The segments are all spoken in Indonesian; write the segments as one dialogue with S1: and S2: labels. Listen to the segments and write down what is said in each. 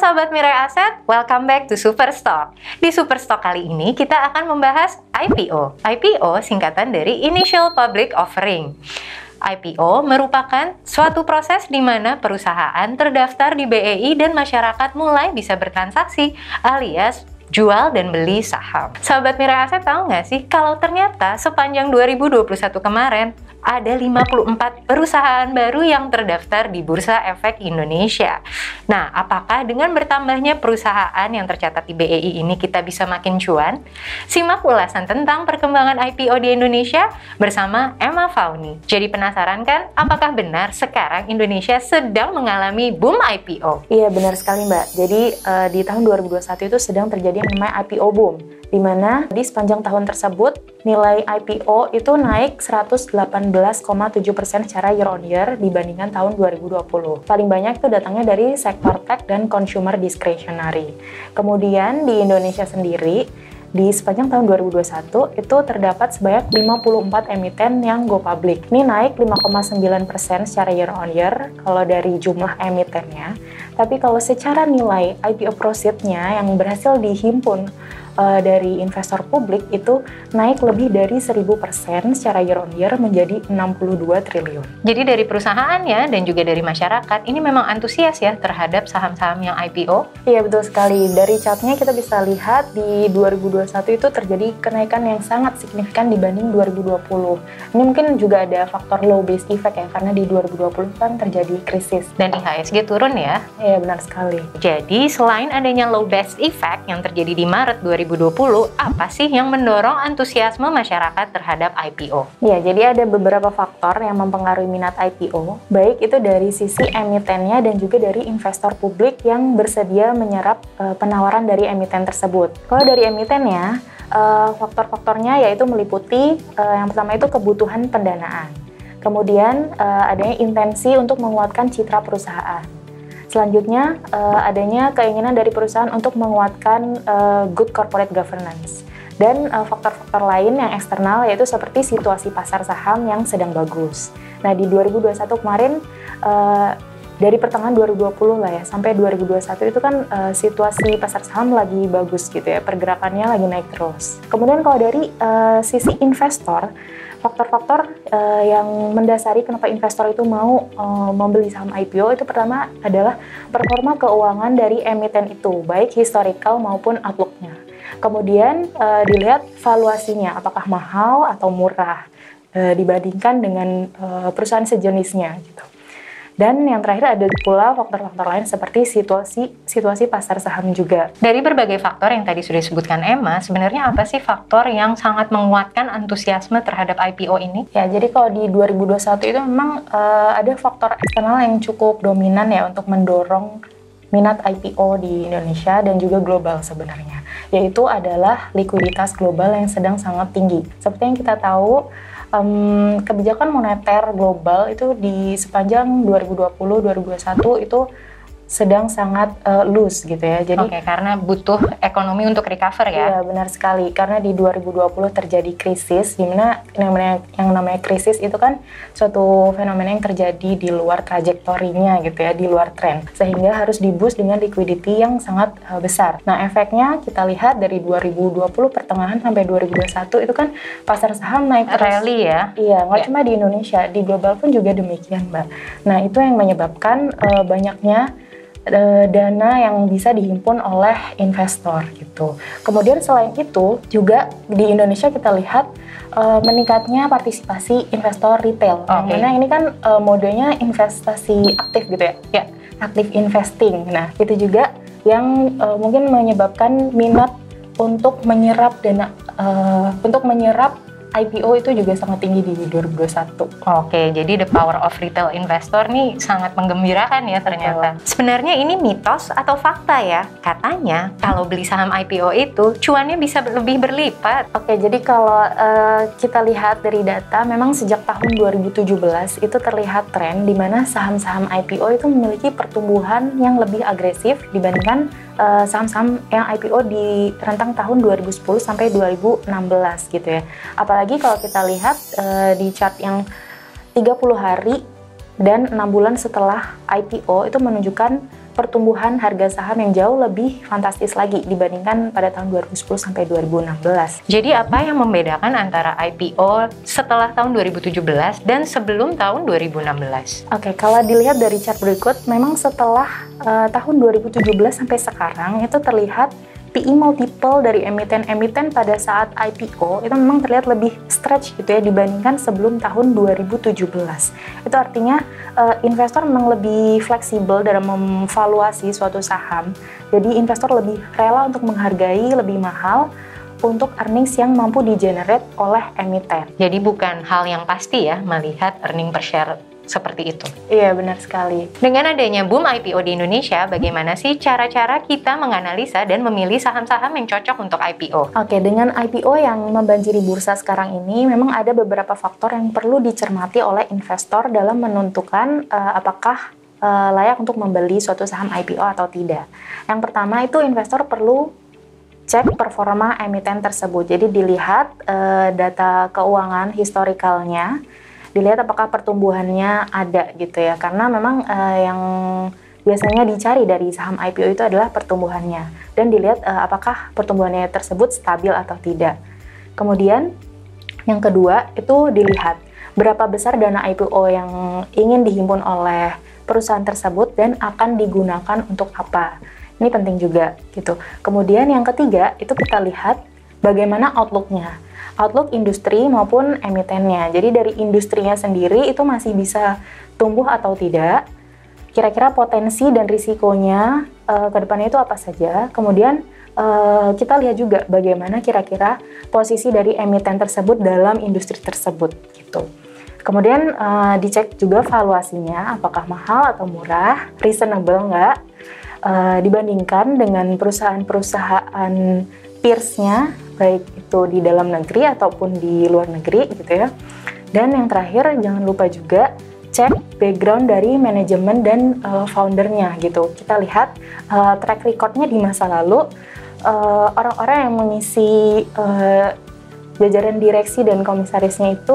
S1: Sahabat Mirai Aset, welcome back to Superstock. Di Superstock kali ini kita akan membahas IPO. IPO singkatan dari Initial Public Offering. IPO merupakan suatu proses di mana perusahaan terdaftar di BEI dan masyarakat mulai bisa bertransaksi alias jual dan beli saham. Sahabat Mirai Aset tahu nggak sih kalau ternyata sepanjang 2021 kemarin ada 54 perusahaan baru yang terdaftar di Bursa Efek Indonesia. Nah, apakah dengan bertambahnya perusahaan yang tercatat di BEI ini kita bisa makin cuan? Simak ulasan tentang perkembangan IPO di Indonesia bersama Emma Fauni. Jadi penasaran kan, apakah benar sekarang Indonesia sedang mengalami boom IPO?
S2: Iya, benar sekali Mbak. Jadi di tahun 2021 itu sedang terjadi yang namanya IPO boom, di mana di sepanjang tahun tersebut nilai IPO itu naik 118,7% secara year on year dibandingkan tahun 2020. Paling banyak itu datangnya dari sektor tech dan consumer discretionary. Kemudian di Indonesia sendiri, di sepanjang tahun 2021 itu terdapat sebanyak 54 emiten yang go public. Ini naik 5,9% secara year on year kalau dari jumlah emitennya. Tapi kalau secara nilai IPO proceeds-nya yang berhasil dihimpun dari investor publik itu naik lebih dari 1000% secara year on year menjadi 62 triliun.
S1: Jadi dari perusahaannya dan juga dari masyarakat ini memang antusias ya terhadap saham-saham yang IPO?
S2: Iya, betul sekali. Dari chartnya kita bisa lihat di 2021 itu terjadi kenaikan yang sangat signifikan dibanding 2020. Ini mungkin juga ada faktor low base effect ya, karena di 2020 kan terjadi krisis.
S1: Dan IHSG turun ya?
S2: Iya, benar sekali.
S1: Jadi selain adanya low base effect yang terjadi di Maret 2020, apa sih yang mendorong antusiasme masyarakat terhadap IPO?
S2: Ya, jadi ada beberapa faktor yang mempengaruhi minat IPO, baik itu dari sisi emitennya dan juga dari investor publik yang bersedia menyerap penawaran dari emiten tersebut. Kalau dari emitennya, faktor-faktornya yaitu meliputi yang pertama itu kebutuhan pendanaan. Kemudian adanya intensi untuk menguatkan citra perusahaan. Selanjutnya, adanya keinginan dari perusahaan untuk menguatkan good corporate governance. Dan faktor-faktor lain yang eksternal yaitu seperti situasi pasar saham yang sedang bagus. Nah, di 2021 kemarin, dari pertengahan 2020 lah ya, sampai 2021 itu kan situasi pasar saham lagi bagus gitu ya, pergerakannya lagi naik terus. Kemudian kalau dari sisi investor, faktor-faktor yang mendasari kenapa investor itu mau membeli saham IPO itu pertama adalah performa keuangan dari emiten itu, baik historical maupun outlook-nya. Kemudian dilihat valuasinya, apakah mahal atau murah dibandingkan dengan perusahaan sejenisnya gitu. Dan yang terakhir ada pula faktor-faktor lain seperti situasi pasar saham juga.
S1: Dari berbagai faktor yang tadi sudah disebutkan Emma, sebenarnya apa sih faktor yang sangat menguatkan antusiasme terhadap IPO ini?
S2: Ya, jadi kalau di 2021 itu memang ada faktor eksternal yang cukup dominan ya untuk mendorong minat IPO di Indonesia dan juga global sebenarnya. Yaitu adalah likuiditas global yang sedang sangat tinggi. Seperti yang kita tahu, kebijakan moneter global itu di sepanjang 2020-2021 itu sedang sangat loose gitu ya. Jadi
S1: karena butuh ekonomi untuk recover ya.
S2: Iya, benar sekali. Karena di 2020 terjadi krisis, di mana yang namanya krisis itu kan suatu fenomena yang terjadi di luar trajektorinya gitu ya, di luar tren. Sehingga harus di-boost dengan liquidity yang sangat besar. Nah, efeknya kita lihat dari 2020 pertengahan sampai 2021 itu kan pasar saham naik
S1: rally ya.
S2: Iya, nggak cuma di Indonesia, di global pun juga demikian, Mbak. Nah, itu yang menyebabkan banyaknya dana yang bisa dihimpun oleh investor gitu. Kemudian selain itu juga di Indonesia kita lihat meningkatnya partisipasi investor retail. Yang mana ini kan modenya investasi aktif gitu ya. Ya, aktif investing. Nah, itu juga yang mungkin menyebabkan minat untuk menyerap dana untuk menyerap IPO itu juga sangat tinggi di 2021.
S1: Oke, jadi the power of retail investor nih sangat menggembirakan ya ternyata. Sebenarnya ini mitos atau fakta ya? Katanya kalau beli saham IPO itu cuannya bisa lebih berlipat.
S2: Oke, jadi kalau kita lihat dari data, memang sejak tahun 2017 itu terlihat tren di mana saham-saham IPO itu memiliki pertumbuhan yang lebih agresif dibandingkan saham-saham yang IPO di rentang tahun 2010 sampai 2016 gitu ya. Apalagi kalau kita lihat di chart yang 30 hari dan 6 bulan setelah IPO itu menunjukkan pertumbuhan harga saham yang jauh lebih fantastis lagi dibandingkan pada tahun 2010 sampai 2016.
S1: Jadi apa yang membedakan antara IPO setelah tahun 2017 dan sebelum tahun 2016?
S2: Oke, kalau dilihat dari chart berikut, memang setelah tahun 2017 sampai sekarang itu terlihat PE multiple dari emiten-emiten pada saat IPO itu memang terlihat lebih stretch gitu ya dibandingkan sebelum tahun 2017. Itu artinya investor memang lebih fleksibel dalam memvaluasi suatu saham. Jadi investor lebih rela untuk menghargai lebih mahal untuk earnings yang mampu di-generate oleh emiten.
S1: Jadi bukan hal yang pasti ya melihat earning per share seperti itu.
S2: Iya, benar sekali.
S1: Dengan adanya boom IPO di Indonesia, bagaimana sih cara-cara kita menganalisa dan memilih saham-saham yang cocok untuk IPO?
S2: Oke, dengan IPO yang membanjiri bursa sekarang ini, memang ada beberapa faktor yang perlu dicermati oleh investor dalam menentukan apakah layak untuk membeli suatu saham IPO atau tidak. Yang pertama itu investor perlu cek performa emiten tersebut. Jadi dilihat data keuangan historikalnya, dilihat apakah pertumbuhannya ada gitu ya, karena memang yang biasanya dicari dari saham IPO itu adalah pertumbuhannya, dan dilihat apakah pertumbuhannya tersebut stabil atau tidak. Kemudian yang kedua itu dilihat berapa besar dana IPO yang ingin dihimpun oleh perusahaan tersebut dan akan digunakan untuk apa. Ini penting juga gitu. Kemudian yang ketiga itu kita lihat bagaimana outlook-nya, outlook industri maupun emitennya. Jadi dari industrinya sendiri itu masih bisa tumbuh atau tidak, kira-kira potensi dan risikonya ke depannya itu apa saja. Kemudian kita lihat juga bagaimana kira-kira posisi dari emiten tersebut dalam industri tersebut gitu. Kemudian dicek juga valuasinya, apakah mahal atau murah, reasonable nggak, dibandingkan dengan perusahaan-perusahaan peers-nya, baik itu di dalam negeri ataupun di luar negeri gitu ya. Dan yang terakhir jangan lupa juga cek background dari manajemen dan foundernya gitu. Kita lihat track recordnya di masa lalu, orang-orang yang mengisi jajaran direksi dan komisarisnya itu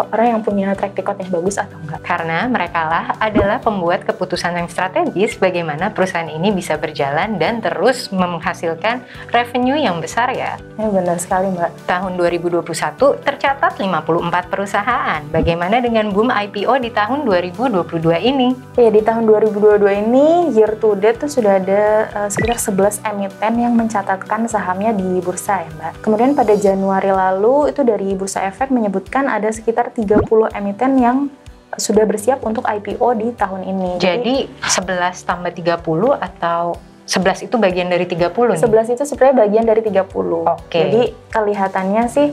S2: orang yang punya track record yang bagus atau enggak.
S1: Karena mereka lah adalah pembuat keputusan yang strategis bagaimana perusahaan ini bisa berjalan dan terus menghasilkan revenue yang besar ya.
S2: Ya, benar sekali Mbak.
S1: Tahun 2021 tercatat 54 perusahaan. Bagaimana dengan boom IPO di tahun 2022 ini?
S2: Ya, di tahun 2022 ini year to date tuh sudah ada sekitar 11 emiten yang mencatatkan sahamnya di bursa ya Mbak. Kemudian pada Januari lalu itu dari Bursa Efek menyebutkan ada sekitar 30 emiten yang sudah bersiap untuk IPO di tahun ini.
S1: Jadi 11 tambah 30 atau 11 itu bagian dari 30 nih?
S2: 11 itu sebenarnya bagian dari 30.
S1: Oke.
S2: Jadi kelihatannya sih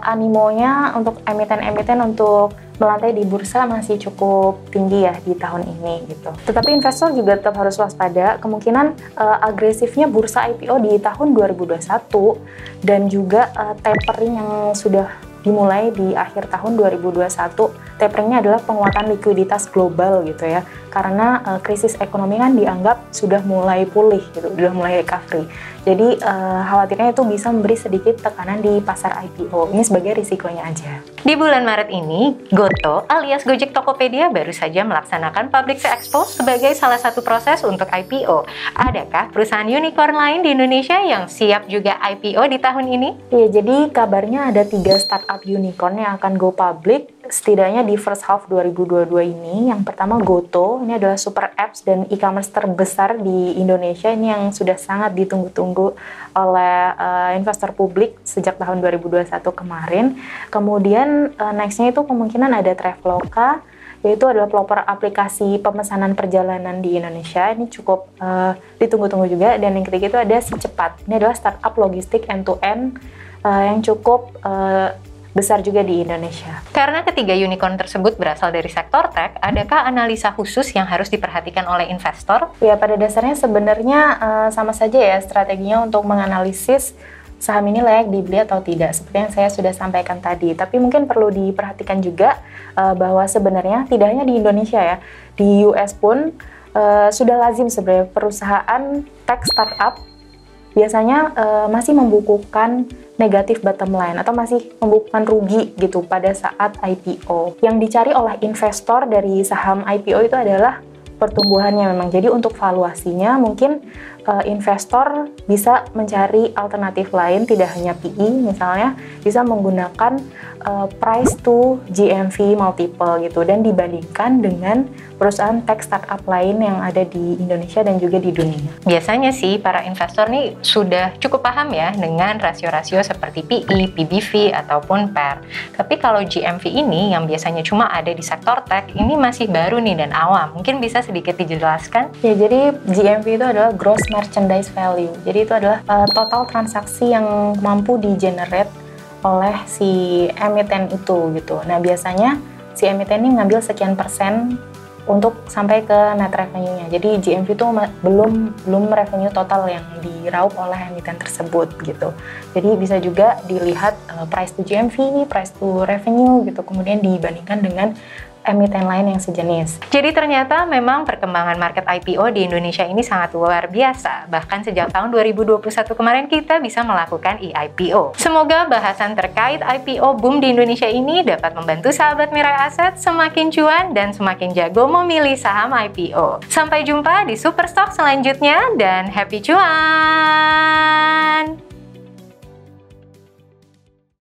S2: animonya untuk emiten-emiten untuk melantai di bursa masih cukup tinggi ya di tahun ini gitu. Tetapi investor juga tetap harus waspada kemungkinan agresifnya bursa IPO di tahun 2021 dan juga tapering yang sudah dimulai di akhir tahun 2021. Taperingnya adalah penguatan likuiditas global gitu ya, karena krisis ekonomi kan dianggap sudah mulai pulih gitu, sudah mulai recovery. Jadi khawatirnya itu bisa memberi sedikit tekanan di pasar IPO. Ini sebagai risikonya aja.
S1: Di bulan Maret ini, Goto alias Gojek Tokopedia baru saja melaksanakan Public Expo sebagai salah satu proses untuk IPO. Adakah perusahaan unicorn lain di Indonesia yang siap juga IPO di tahun ini?
S2: Iya, jadi kabarnya ada 3 startup unicorn yang akan go public setidaknya di first half 2022 ini. Yang pertama Goto, ini adalah super apps dan e-commerce terbesar di Indonesia. Ini yang sudah sangat ditunggu-tunggu oleh investor publik sejak tahun 2021 kemarin. Kemudian nextnya itu kemungkinan ada Traveloka, yaitu adalah pelopor aplikasi pemesanan perjalanan di Indonesia. Ini cukup ditunggu-tunggu juga. Dan yang ketiga itu ada Si Cepat. Ini adalah startup logistik end-to-end yang cukup besar juga di Indonesia.
S1: Karena ketiga unicorn tersebut berasal dari sektor tech, adakah analisa khusus yang harus diperhatikan oleh investor?
S2: Ya, pada dasarnya sebenarnya sama saja ya strateginya untuk menganalisis saham ini layak dibeli atau tidak, seperti yang saya sudah sampaikan tadi. Tapi mungkin perlu diperhatikan juga bahwa sebenarnya tidak hanya di Indonesia ya, di US pun sudah lazim sebenarnya perusahaan tech startup biasanya masih membukukan negatif bottom line atau masih membukukan rugi gitu pada saat IPO. Yang dicari oleh investor dari saham IPO itu adalah pertumbuhannya memang. Jadi untuk valuasinya mungkin investor bisa mencari alternatif lain, tidak hanya PE, misalnya bisa menggunakan price to GMV multiple gitu, dan dibandingkan dengan perusahaan tech startup lain yang ada di Indonesia dan juga di dunia.
S1: Biasanya sih para investor nih sudah cukup paham ya dengan rasio-rasio seperti PE, PBV, ataupun PER. Tapi kalau GMV ini yang biasanya cuma ada di sektor tech, ini masih baru nih dan awam. Mungkin bisa sedikit dijelaskan?
S2: Ya, jadi GMV itu adalah gross merchandise value. Jadi itu adalah total transaksi yang mampu di-generate oleh si emiten itu gitu. Nah, biasanya si emiten ini ngambil sekian persen untuk sampai ke net revenue-nya. Jadi GMV itu belum revenue total yang diraup oleh emiten tersebut gitu. Jadi bisa juga dilihat price to GMV, price to revenue gitu, kemudian dibandingkan dengan emiten lain yang sejenis.
S1: Jadi ternyata memang perkembangan market IPO di Indonesia ini sangat luar biasa. Bahkan sejak tahun 2021 kemarin kita bisa melakukan e-IPO. Semoga bahasan terkait IPO boom di Indonesia ini dapat membantu sahabat Mirai Aset semakin cuan dan semakin jago memilih saham IPO. Sampai jumpa di Superstock selanjutnya dan happy cuan!